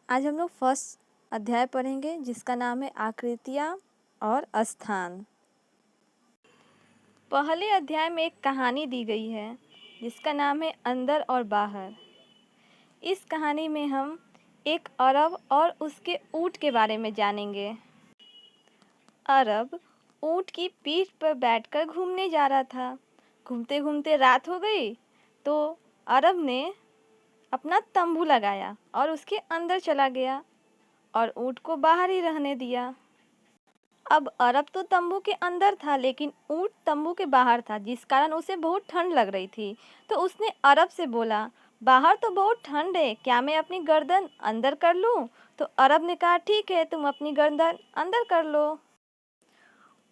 आज हम लोग फर्स्ट अध्याय पढ़ेंगे जिसका नाम है आकृतियाँ और स्थान। पहले अध्याय में एक कहानी दी गई है जिसका नाम है अंदर और बाहर। इस कहानी में हम एक अरब और उसके ऊँट के बारे में जानेंगे। अरब ऊँट की पीठ पर बैठकर घूमने जा रहा था। घूमते घूमते रात हो गई तो अरब ने अपना तंबू लगाया और उसके अंदर चला गया और ऊँट को बाहर ही रहने दिया। अब अरब तो तंबू के अंदर था लेकिन ऊँट तंबू के बाहर था, जिस कारण उसे बहुत ठंड लग रही थी। तो उसने अरब से बोला, बाहर तो बहुत ठंड है, क्या मैं अपनी गर्दन अंदर कर लूँ? तो अरब ने कहा, ठीक है, तुम अपनी गर्दन अंदर कर लो।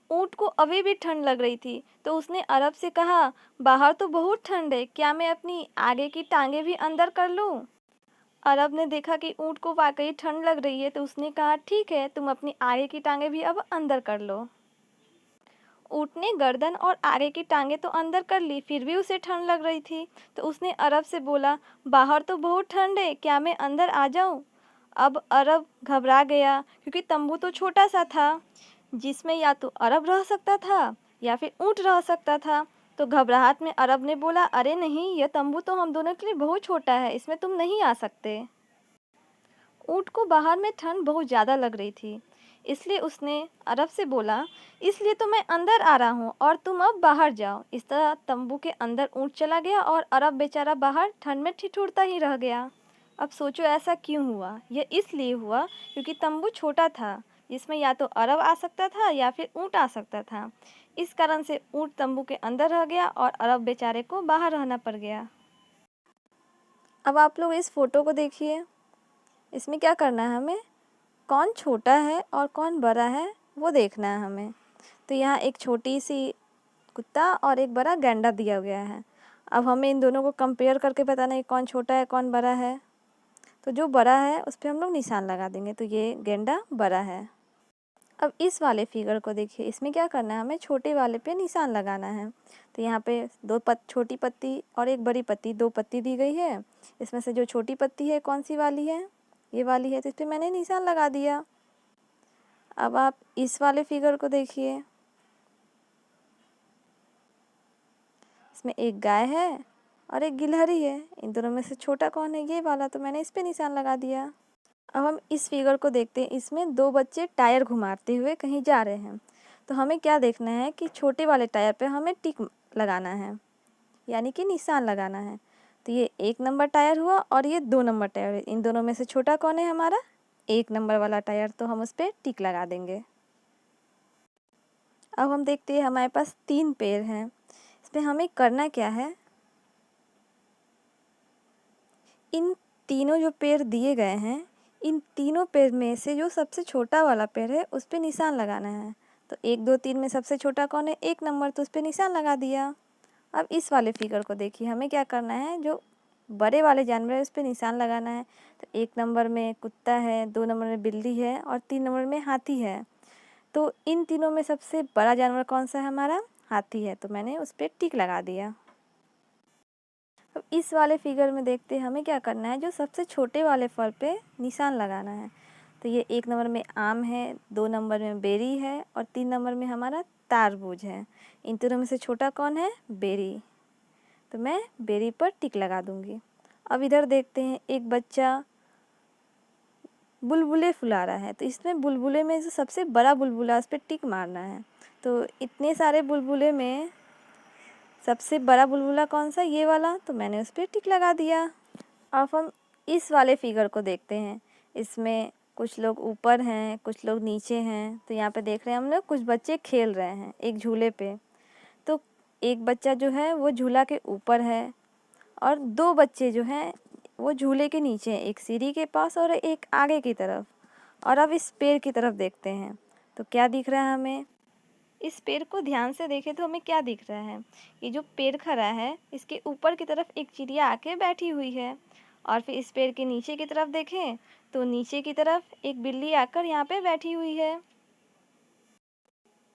ऊँट को अभी भी ठंड लग रही थी तो उसने अरब से कहा, बाहर तो बहुत ठंड है, क्या मैं अपनी आगे की टांगें भी अंदर कर लूँ? अरब ने देखा कि ऊँट को वाकई ठंड लग रही है तो उसने कहा, ठीक है, तुम अपनी आगे की टांगें भी अब अंदर कर लो। ऊँट ने गर्दन और आगे की टांगें तो अंदर कर ली, फिर भी उसे ठंड लग रही थी। तो उसने अरब से बोला, बाहर तो बहुत ठंड है, क्या मैं अंदर आ जाऊँ? अब अरब घबरा गया क्योंकि तंबू तो छोटा सा था जिसमें या तो अरब रह सकता था या फिर ऊँट रह सकता था। तो घबराहट में अरब ने बोला, अरे नहीं, यह तंबू तो हम दोनों के लिए बहुत छोटा है, इसमें तुम नहीं आ सकते। ऊँट को बाहर में ठंड बहुत ज़्यादा लग रही थी, इसलिए उसने अरब से बोला, इसलिए तो मैं अंदर आ रहा हूँ और तुम अब बाहर जाओ। इस तरह तंबू के अंदर ऊँट चला गया और अरब बेचारा बाहर ठंड में ठिठुरता ही रह गया। अब सोचो ऐसा क्यों हुआ? यह इसलिए हुआ क्योंकि तंबू छोटा था जिसमें या तो अरब आ सकता था या फिर ऊँट आ सकता था। इस कारण से ऊँट तंबू के अंदर रह गया और अरब बेचारे को बाहर रहना पड़ गया। अब आप लोग इस फोटो को देखिए, इसमें क्या करना है हमें, कौन छोटा है और कौन बड़ा है वो देखना है हमें। तो यहाँ एक छोटी सी कुत्ता और एक बड़ा गैंडा दिया गया है। अब हमें इन दोनों को कंपेयर करके बताना है कौन छोटा है कौन बड़ा है। तो जो बड़ा है उस पर हम लोग निशान लगा देंगे, तो ये गैंडा बड़ा है। अब इस वाले फिगर को देखिए, इसमें क्या करना है, हमें छोटे वाले पे निशान लगाना है। तो यहाँ पे छोटी पत्ती और एक बड़ी पत्ती, दो पत्ती दी गई है। इसमें से जो छोटी पत्ती है कौन सी वाली है, ये वाली है, तो इस पर मैंने निशान लगा दिया। अब आप इस वाले फिगर को देखिए, इसमें एक गाय है और एक गिलहरी है, इन दोनों में से छोटा कौन है, ये वाला, तो मैंने इस पे निशान लगा दिया। अब हम इस फिगर को देखते हैं, इसमें दो बच्चे टायर घुमाते हुए कहीं जा रहे हैं। तो हमें क्या देखना है कि छोटे वाले टायर पे हमें टिक लगाना है, यानी कि निशान लगाना है। तो ये 1 नंबर टायर हुआ और ये 2 नंबर टायर है, इन दोनों में से छोटा कौन है हमारा, 1 नंबर वाला टायर, तो हम उस पर टिक लगा देंगे। अब हम देखते हैं हमारे पास 3 पैर हैं, इसमें हमें करना क्या है, इन तीनों जो पैर दिए गए हैं, इन तीनों पैर में से जो सबसे छोटा वाला पैर है उस पर निशान लगाना है। तो 1 2 3 में सबसे छोटा कौन है, 1 नंबर, तो उस पर निशान लगा दिया। अब इस वाले फिगर को देखिए, हमें क्या करना है, जो बड़े वाले जानवर है उस पर निशान लगाना है। तो 1 नंबर में कुत्ता है, 2 नंबर में बिल्ली है और 3 नंबर में हाथी है। तो इन तीनों में सबसे बड़ा जानवर कौन सा है, हमारा हाथी है, तो मैंने उस पर टिक लगा दिया। अब इस वाले फिगर में देखते हैं हमें क्या करना है, जो सबसे छोटे वाले फल पे निशान लगाना है। तो ये 1 नंबर में आम है, 2 नंबर में बेरी है और 3 नंबर में हमारा तारबूज है। इन तीनों में से छोटा कौन है, बेरी, तो मैं बेरी पर टिक लगा दूंगी। अब इधर देखते हैं, एक बच्चा बुलबुले फुला रहा है, तो इसमें बुलबुले में से सबसे बड़ा बुलबुला, उस पर टिक मारना है। तो इतने सारे बुलबुले में सबसे बड़ा बुलबुला कौन सा, ये वाला, तो मैंने उस पर टिक लगा दिया। अब हम इस वाले फिगर को देखते हैं, इसमें कुछ लोग ऊपर हैं कुछ लोग नीचे हैं। तो यहाँ पे देख रहे हैं हम लोग कुछ बच्चे खेल रहे हैं एक झूले पे। तो एक बच्चा जो है वो झूला के ऊपर है और 2 बच्चे जो हैं वो झूले के नीचे हैं, एक सीढ़ी के पास और एक आगे की तरफ। और अब इस पेड़ की तरफ देखते हैं तो क्या दिख रहा है हमें, इस पेड़ को ध्यान से देखें तो हमें क्या दिख रहा है, ये जो पेड़ खड़ा है इसके ऊपर की तरफ एक चिड़िया आके बैठी हुई है। और फिर इस पेड़ के नीचे की तरफ देखें तो नीचे की तरफ एक बिल्ली आकर यहाँ पे बैठी हुई है।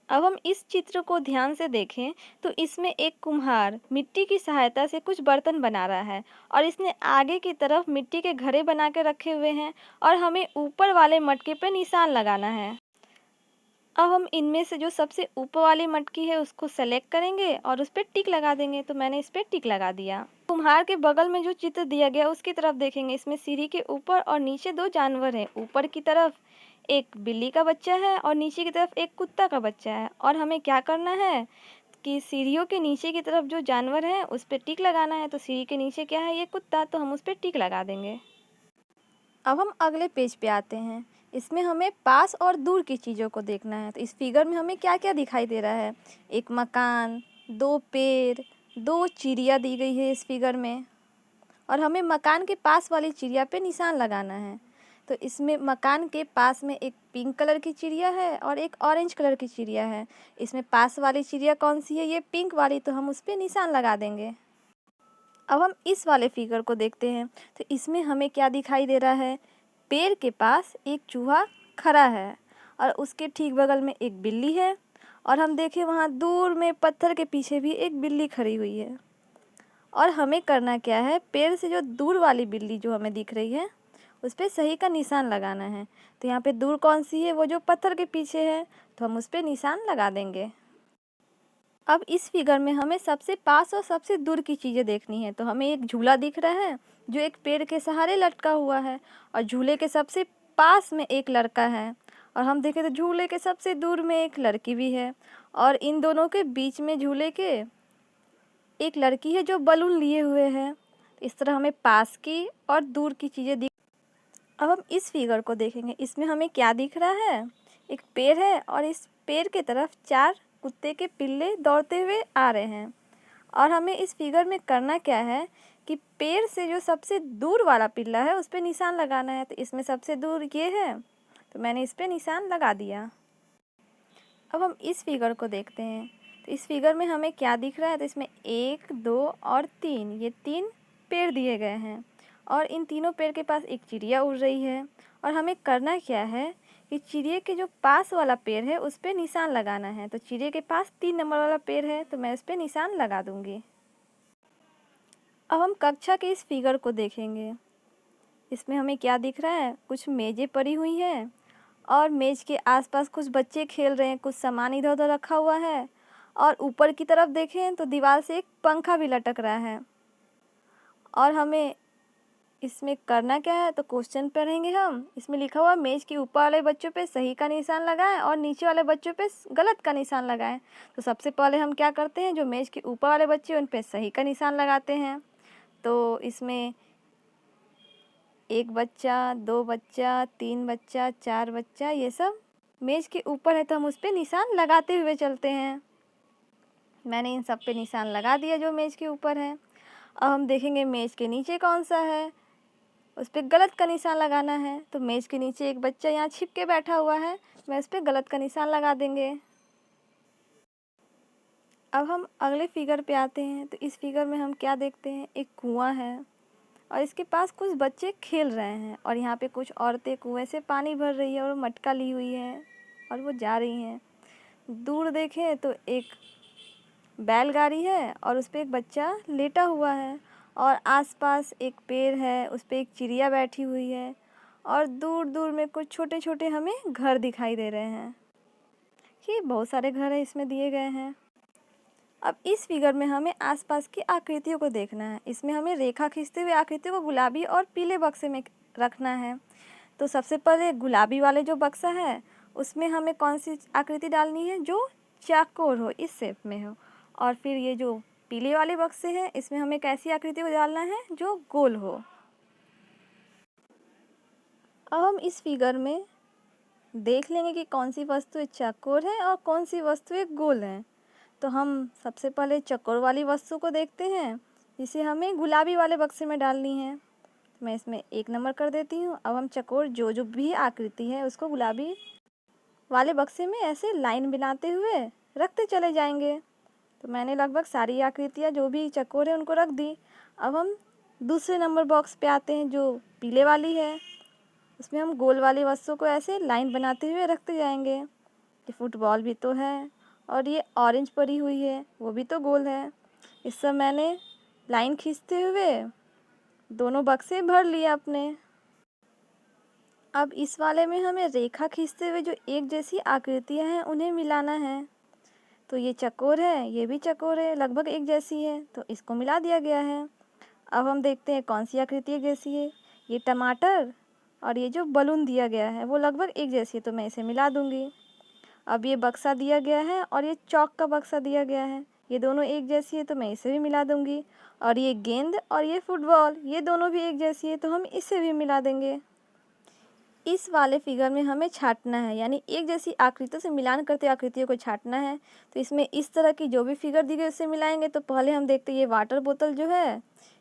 अब हम इस चित्र को ध्यान से देखें तो इसमें एक कुम्हार मिट्टी की सहायता से कुछ बर्तन बना रहा है और इसने आगे की तरफ मिट्टी के घड़े बना के रखे हुए हैं और हमें ऊपर वाले मटके पर निशान लगाना है। अब हम इनमें से जो सबसे ऊपर वाली मटकी है उसको सेलेक्ट करेंगे और उस पर टिक लगा देंगे। तो मैंने इस पर टिक लगा दिया। कुम्हार के बगल में जो चित्र दिया गया उसकी तरफ देखेंगे। इसमें सीढ़ी के ऊपर और नीचे दो जानवर हैं। ऊपर की तरफ एक बिल्ली का बच्चा है और नीचे की तरफ एक कुत्ता का बच्चा है। और हमें क्या करना है कि सीढ़ियों के नीचे की तरफ जो जानवर है उस पर टिक लगाना है। तो सीढ़ी के नीचे क्या है, ये कुत्ता, तो हम उस पर टिक लगा देंगे। अब हम अगले पेज पे आते हैं। इसमें हमें पास और दूर की चीज़ों को देखना है। तो इस फिगर में हमें क्या क्या दिखाई दे रहा है, एक मकान, दो पेड़, दो चिड़िया दी गई है इस फिगर में। और हमें मकान के पास वाली चिड़िया पे निशान लगाना है। तो इसमें मकान के पास में एक पिंक कलर की चिड़िया है और एक ऑरेंज कलर की चिड़िया है। इसमें पास वाली चिड़िया कौन सी है, ये पिंक वाली, तो हम उस पर निशान लगा देंगे। अब हम इस वाले फिगर को देखते हैं। तो इसमें हमें क्या दिखाई दे रहा है, पेड़ के पास एक चूहा खड़ा है और उसके ठीक बगल में एक बिल्ली है। और हम देखें वहाँ दूर में पत्थर के पीछे भी एक बिल्ली खड़ी हुई है। और हमें करना क्या है, पेड़ से जो दूर वाली बिल्ली जो हमें दिख रही है उस पर सही का निशान लगाना है। तो यहाँ पे दूर कौन सी है, वो जो पत्थर के पीछे है, तो हम उस पर निशान लगा देंगे। अब इस फिगर में हमें सबसे पास और सबसे दूर की चीज़ें देखनी है। तो हमें एक झूला दिख रहा है जो एक पेड़ के सहारे लटका हुआ है और झूले के सबसे पास में एक लड़का है। और हम देखें तो झूले के सबसे दूर में एक लड़की भी है और इन दोनों के बीच में झूले के एक लड़की है जो बलून लिए हुए है। इस तरह हमें पास की और दूर की चीज़ें दिख। अब हम इस फिगर को देखेंगे। इसमें हमें क्या दिख रहा है, एक पेड़ है और इस पेड़ के तरफ चार कुत्ते के पिल्ले दौड़ते हुए आ रहे हैं। और हमें इस फिगर में करना क्या है कि पेड़ से जो सबसे दूर वाला पिल्ला है उस पर निशान लगाना है। तो इसमें सबसे दूर ये है, तो मैंने इस पर निशान लगा दिया। अब हम इस फिगर को देखते हैं। तो इस फिगर में हमें क्या दिख रहा है, तो इसमें 1, 2 और 3, ये 3 पेड़ दिए गए हैं और इन तीनों पेड़ के पास एक चिड़िया उड़ रही है। और हमें करना क्या है कि चिड़िया के जो पास वाला पेड़ है उस पर निशान लगाना है। तो चिड़िया के पास 3 नंबर वाला पेड़ है, तो मैं उस पर निशान लगा दूँगी। अब हम कक्षा के इस फिगर को देखेंगे। इसमें हमें क्या दिख रहा है, कुछ मेज़ें पड़ी हुई हैं और मेज़ के आसपास कुछ बच्चे खेल रहे हैं, कुछ सामान इधर उधर रखा हुआ है। और ऊपर की तरफ देखें तो दीवार से एक पंखा भी लटक रहा है। और हमें इसमें करना क्या है, तो क्वेश्चन पढ़ेंगे हम। इसमें लिखा हुआ मेज़ के ऊपर वाले बच्चों पे सही का निशान लगाएं और नीचे वाले बच्चों पे गलत का निशान लगाएं। तो सबसे पहले हम क्या करते हैं, जो मेज़ के ऊपर वाले बच्चे उन पे सही का निशान लगाते हैं। तो इसमें 1 बच्चा, 2 बच्चा, 3 बच्चा, 4 बच्चा, ये सब मेज़ के ऊपर है, तो हम उस पर निशान लगाते हुए चलते हैं। मैंने इन सब पे निशान लगा दिया जो मेज़ के ऊपर है। अब हम देखेंगे मेज़ के नीचे कौन सा है, उस पर गलत का निशान लगाना है। तो मेज़ के नीचे एक बच्चा यहाँ छिप के बैठा हुआ है, मैं उस पर गलत का निशान लगा देंगे। अब हम अगले फिगर पे आते हैं। तो इस फिगर में हम क्या देखते हैं, एक कुआं है और इसके पास कुछ बच्चे खेल रहे हैं और यहाँ पे कुछ औरतें कुएं से पानी भर रही है और मटका ली हुई है और वो जा रही हैं। दूर देखें तो एक बैलगाड़ी है और उस पर एक बच्चा लेटा हुआ है और आसपास एक पेड़ है, उस पर एक चिड़िया बैठी हुई है और दूर दूर में कुछ छोटे छोटे हमें घर दिखाई दे रहे हैं। ये बहुत सारे घर हैं इसमें दिए गए हैं। अब इस फिगर में हमें आसपास की आकृतियों को देखना है। इसमें हमें रेखा खींचते हुए आकृतियों को गुलाबी और पीले बक्से में रखना है। तो सबसे पहले गुलाबी वाले जो बक्सा है उसमें हमें कौन सी आकृति डालनी है, जो चौकोर हो, इस शेप में हो। और फिर ये जो पीले वाले बक्से हैं इसमें हमें कैसी आकृति को डालना है, जो गोल हो। अब हम इस फिगर में देख लेंगे कि कौन सी वस्तु चौकोर है और कौन सी वस्तु गोल है। तो हम सबसे पहले चौकोर वाली वस्तु को देखते हैं, जिसे हमें गुलाबी वाले बक्से में डालनी है। तो मैं इसमें 1 नंबर कर देती हूँ। अब हम चौकोर जो जो भी आकृति है उसको गुलाबी वाले बक्से में ऐसे लाइन बनाते हुए रखते चले जाएंगे। तो मैंने लगभग सारी आकृतियाँ जो भी चौकोर है उनको रख दी। अब हम दूसरे नंबर बॉक्स पे आते हैं जो पीले वाली है। उसमें हम गोल वाली वस्तु को ऐसे लाइन बनाते हुए रखते जाएंगे। ये फुटबॉल भी तो है, और ये ऑरेंज पड़ी हुई है वो भी तो गोल है। इस सब मैंने लाइन खींचते हुए दोनों बक्से भर लिए अपने। अब इस वाले में हमें रेखा खींचते हुए जो एक जैसी आकृतियां हैं उन्हें मिलाना है। तो ये चकोर है, ये भी चकोर है, लगभग एक जैसी है, तो इसको मिला दिया गया है। अब हम देखते हैं कौन सी आकृति एक जैसी है। ये टमाटर और ये जो बलून दिया गया है वो लगभग एक जैसी है, तो मैं इसे मिला दूंगी। अब ये बक्सा दिया गया है और ये चौक का बक्सा दिया गया है, ये दोनों एक जैसी है, तो मैं इसे भी मिला दूंगी। और ये गेंद और ये फुटबॉल, ये दोनों भी एक जैसी है, तो हम इसे भी मिला देंगे। इस वाले फिगर में हमें छांटना है, यानी एक जैसी आकृतियों से मिलान करते आकृतियों को छांटना है। तो इसमें इस तरह की जो भी फिगर दी गई उससे मिलाएंगे। तो पहले हम देखते हैं ये वाटर बोतल जो है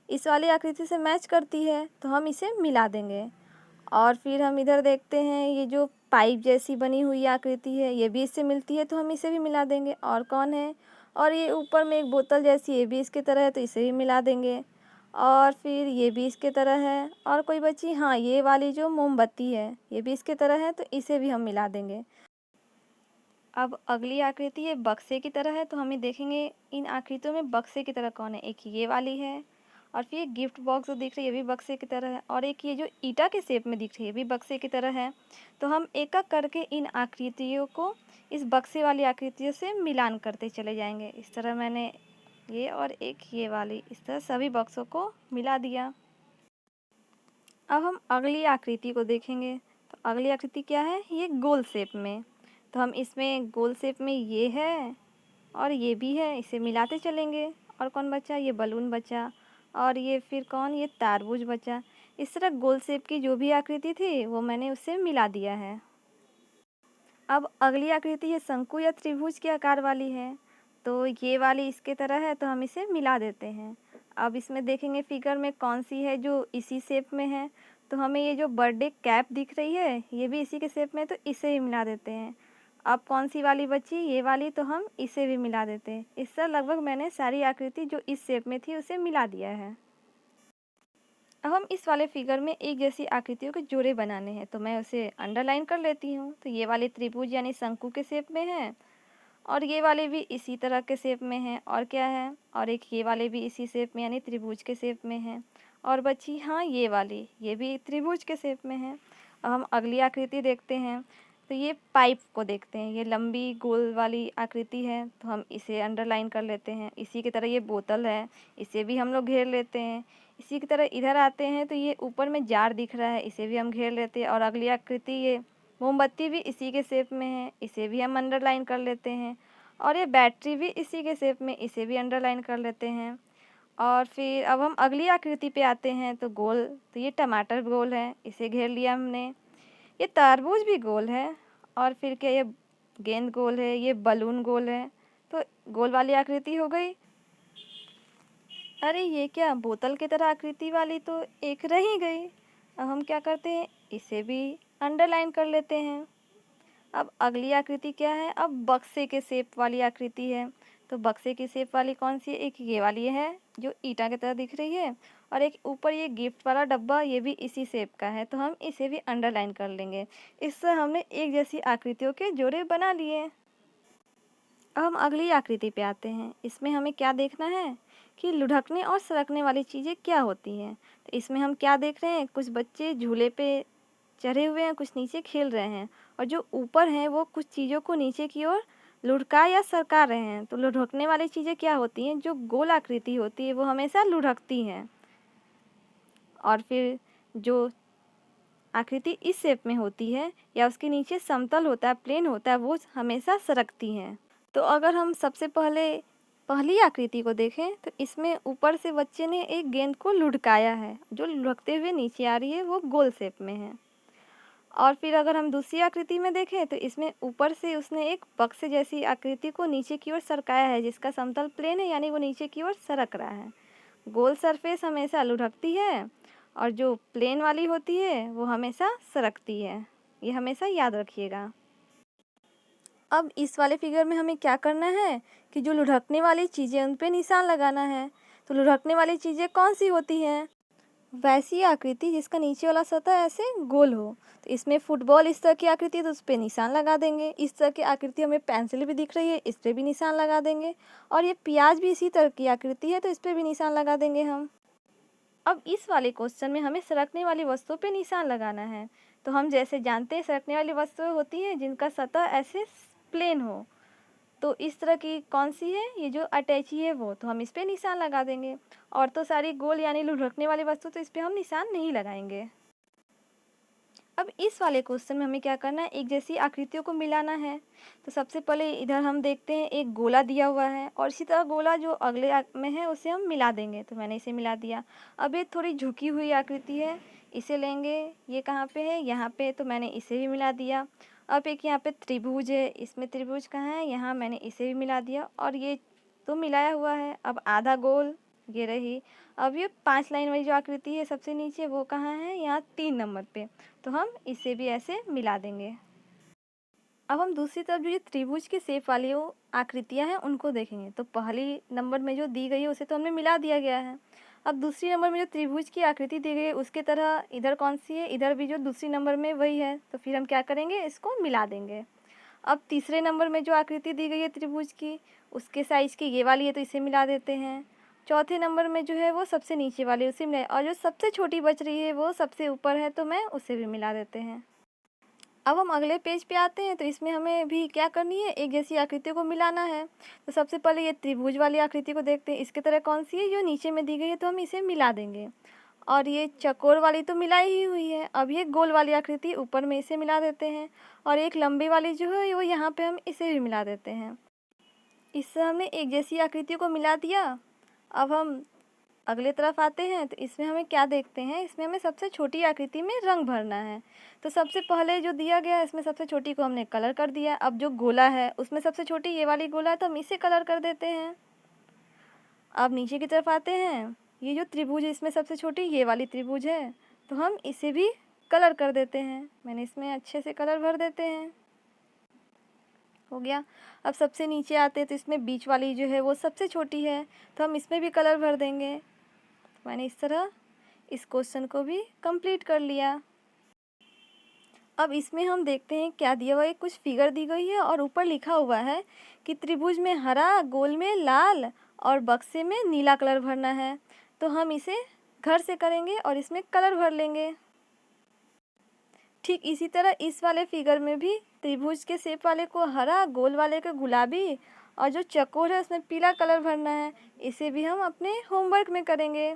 इस वाली आकृति से मैच करती है, तो हम इसे मिला देंगे। और फिर हम इधर देखते हैं ये जो पाइप जैसी बनी हुई आकृति है ये भी इससे मिलती है, तो हम इसे भी मिला देंगे। और कौन है, और ये ऊपर में एक बोतल जैसी ये भी इसके तरह है, तो इसे भी मिला देंगे। और फिर ये भी इसके तरह है, और कोई बची, हाँ ये वाली जो मोमबत्ती है ये भी इसके तरह है, तो इसे भी हम मिला देंगे। अब अगली आकृति ये बक्से की तरह है, तो हमें देखेंगे इन आकृतियों में बक्से की तरह कौन है। एक ये वाली है, और फिर ये गिफ्ट बॉक्स जो दिख रही है ये भी बक्से की तरह है, और एक ये जो ईटा के शेप में दिख रही है ये भी बक्से की तरह है। तो हम एक एक करके इन आकृतियों को इस बक्से वाली आकृतियों से मिलान करते चले जाएंगे। इस तरह मैंने ये और एक ये वाली, इस तरह सभी बक्सों को मिला दिया। अब हम अगली आकृति को देखेंगे। तो अगली आकृति क्या है, ये गोल शेप में। तो हम इसमें गोल शेप में ये है और ये भी है, इसे मिलाते चलेंगे। और कौन बचा, ये बलून बचा, और ये फिर कौन, ये तरबूज बचा। इस तरह गोल शेप की जो भी आकृति थी वो मैंने उससे मिला दिया है। अब अगली आकृति है शंकु या त्रिभुज के आकार वाली है। तो ये वाली इसके तरह है, तो हम इसे मिला देते हैं। अब इसमें देखेंगे फिगर में कौन सी है जो इसी शेप में है। तो हमें ये जो बर्थडे कैप दिख रही है ये भी इसी के शेप में, तो इसे ही मिला देते हैं। अब कौन सी वाली बची, ये वाली, तो हम इसे भी मिला देते हैं। इस तरह लगभग मैंने सारी आकृति जो इस शेप में थी उसे मिला दिया है। अब हम इस वाले फिगर में एक जैसी आकृतियों के जोड़े बनाने हैं, तो मैं उसे अंडरलाइन कर लेती हूँ। तो ये वाले त्रिभुज यानी शंकु के शेप में है, और ये वाले भी इसी तरह के शेप में है, और क्या है, और एक ये वाले भी इसी शेप में यानी त्रिभुज के शेप में है। और बची हाँ ये वाली, ये भी त्रिभुज के शेप में है। अब हम अगली आकृति देखते हैं। तो ये पाइप को देखते हैं, ये लंबी गोल वाली आकृति है, तो हम इसे अंडरलाइन कर लेते हैं। इसी की तरह ये बोतल है, इसे भी हम लोग घेर लेते हैं। इसी की तरह इधर आते हैं तो ये ऊपर में जार दिख रहा है, इसे भी हम घेर लेते हैं। और अगली आकृति ये मोमबत्ती भी इसी के शेप में है, इसे भी हम अंडरलाइन कर लेते हैं। और ये बैटरी भी इसी के शेप में, इसे भी अंडरलाइन कर लेते हैं। और फिर अब हम अगली आकृति पे आते हैं। तो गोल, तो ये टमाटर गोल है, इसे घेर लिया हमने। ये तरबूज भी गोल है, और फिर क्या, ये गेंद गोल है, ये बलून गोल है, तो गोल वाली आकृति हो गई। अरे ये क्या, बोतल की तरह आकृति वाली तो एक रह ही गई। अब हम क्या करते हैं, इसे भी अंडरलाइन कर लेते हैं। अब अगली आकृति क्या है, अब बक्से के शेप वाली आकृति है। तो बक्से की शेप वाली कौन सी है, एक ये वाली है जो ईंटा की तरह दिख रही है, और एक ऊपर ये गिफ्ट वाला डब्बा, ये भी इसी शेप का है, तो हम इसे भी अंडरलाइन कर लेंगे। इससे हमने एक जैसी आकृतियों के जोड़े बना लिए। अब हम अगली आकृति पे आते हैं। इसमें हमें क्या देखना है कि लुढ़कने और सरकने वाली चीज़ें क्या होती हैं। तो इसमें हम क्या देख रहे हैं, कुछ बच्चे झूले पे चढ़े हुए हैं, कुछ नीचे खेल रहे हैं, और जो ऊपर हैं वो कुछ चीज़ों को नीचे की ओर लुढ़का या सरका रहे हैं। तो लुढ़कने वाली चीज़ें क्या होती हैं, जो गोल आकृति होती है वो हमेशा लुढ़कती हैं, और फिर जो आकृति इस शेप में होती है या उसके नीचे समतल होता है, प्लेन होता है, वो हमेशा सरकती हैं। तो अगर हम सबसे पहले पहली आकृति को देखें तो इसमें ऊपर से बच्चे ने एक गेंद को लुढ़काया है, जो लुढ़कते हुए नीचे आ रही है, वो गोल शेप में है। और फिर अगर हम दूसरी आकृति में देखें तो इसमें ऊपर से उसने एक बक्से जैसी आकृति को नीचे की ओर सरकाया है, जिसका समतल प्लेन है, यानी वो नीचे की ओर सरक रहा है। गोल सरफेस हमेशा लुढ़कती है, और जो प्लेन वाली होती है वो हमेशा सरकती है, ये हमेशा याद रखिएगा। अब इस वाले फिगर में हमें क्या करना है कि जो लुढ़कने वाली चीज़ें उन पे निशान लगाना है। तो लुढ़कने वाली चीज़ें कौन सी होती हैं, वैसी आकृति जिसका नीचे वाला सतह ऐसे गोल हो। तो इसमें फुटबॉल इस तरह की आकृति है तो उस पर निशान लगा देंगे। इस तरह की आकृति हमें पेंसिल भी दिख रही है, इस पर भी निशान लगा देंगे। और ये प्याज भी इसी तरह की आकृति है तो इस पर भी निशान लगा देंगे हम। अब इस वाले क्वेश्चन में हमें सरकने वाली वस्तुओं पे निशान लगाना है। तो हम जैसे जानते हैं सरकने वाली वस्तुएं होती हैं जिनका सतह ऐसे प्लेन हो। तो इस तरह की कौन सी है, ये जो अटैची है वो, तो हम इस पर निशान लगा देंगे। और तो सारी गोल यानी लुढ़कने वाली वस्तु तो इस पर हम निशान नहीं लगाएंगे। अब इस वाले क्वेश्चन में हमें क्या करना है, एक जैसी आकृतियों को मिलाना है। तो सबसे पहले इधर हम देखते हैं एक गोला दिया हुआ है और इसी तरह गोला जो अगले में है उसे हम मिला देंगे। तो मैंने इसे मिला दिया। अब ये थोड़ी झुकी हुई आकृति है, इसे लेंगे। ये कहाँ पे है, यहाँ पे, तो मैंने इसे भी मिला दिया। अब एक यहाँ पे त्रिभुज है, इसमें त्रिभुज कहाँ है, यहाँ, मैंने इसे भी मिला दिया। और ये तो मिलाया हुआ है। अब आधा गोल ये रही। अब ये 5 लाइन वाली जो आकृति है सबसे नीचे वो कहाँ है, यहाँ 3 नंबर पे। तो हम इसे भी ऐसे मिला देंगे। अब हम दूसरी तरफ जो ये त्रिभुज के शेप वाली आकृतियाँ हैं उनको देखेंगे। तो पहली नंबर में जो दी गई है उसे तो हमने मिला दिया गया है। अब दूसरी नंबर में जो त्रिभुज की आकृति दी गई है उसके तरह इधर कौन सी है, इधर भी जो दूसरी नंबर में वही है। तो फिर हम क्या करेंगे, इसको मिला देंगे। अब तीसरे नंबर में जो आकृति दी गई है त्रिभुज की, उसके साइज की ये वाली है तो इसे मिला देते हैं। चौथे नंबर में जो है वो सबसे नीचे वाली, उसे मिला। और जो सबसे छोटी बच रही है वो सबसे ऊपर है तो मैं उसे भी मिला देते हैं। अब हम अगले पेज पे आते हैं। तो इसमें हमें भी क्या करनी है, एक जैसी आकृतियों को मिलाना है। तो सबसे पहले ये त्रिभुज वाली आकृति को देखते हैं, इसके तरह कौन सी है, जो नीचे में दी गई है तो हम इसे मिला देंगे। और ये चकोर वाली तो मिलाई ही हुई है। अब ये गोल वाली आकृति ऊपर में इसे मिला देते हैं। और एक लंबी वाली जो है वो यहाँ पे हम इसे भी मिला देते हैं। इससे हमने एक जैसी आकृतियों को मिला दिया। अब हम अगले तरफ आते हैं। तो इसमें हमें क्या देखते हैं, इसमें हमें सबसे छोटी आकृति में रंग भरना है। तो सबसे पहले जो दिया गया है इसमें सबसे छोटी को हमने कलर कर दिया। अब जो गोला है उसमें सबसे छोटी ये वाली गोला है तो हम इसे कलर कर देते हैं। अब नीचे की तरफ आते हैं। ये जो त्रिभुज है इसमें सबसे छोटी ये वाली त्रिभुज है तो हम इसे भी कलर कर देते हैं। मैंने इसमें अच्छे से कलर भर देते हैं, हो गया। अब सबसे नीचे आते हैं तो इसमें बीच वाली जो है वो सबसे छोटी है तो हम इसमें भी कलर भर देंगे। मैंने इस तरह इस क्वेश्चन को भी कंप्लीट कर लिया। अब इसमें हम देखते हैं क्या दिया हुआ है, कुछ फिगर दी गई है और ऊपर लिखा हुआ है कि त्रिभुज में हरा, गोल में लाल और बक्से में नीला कलर भरना है। तो हम इसे घर से करेंगे और इसमें कलर भर लेंगे। ठीक इसी तरह इस वाले फिगर में भी त्रिभुज के शेप वाले को हरा, गोल वाले को गुलाबी और जो चकोर है उसमें पीला कलर भरना है। इसे भी हम अपने होमवर्क में करेंगे।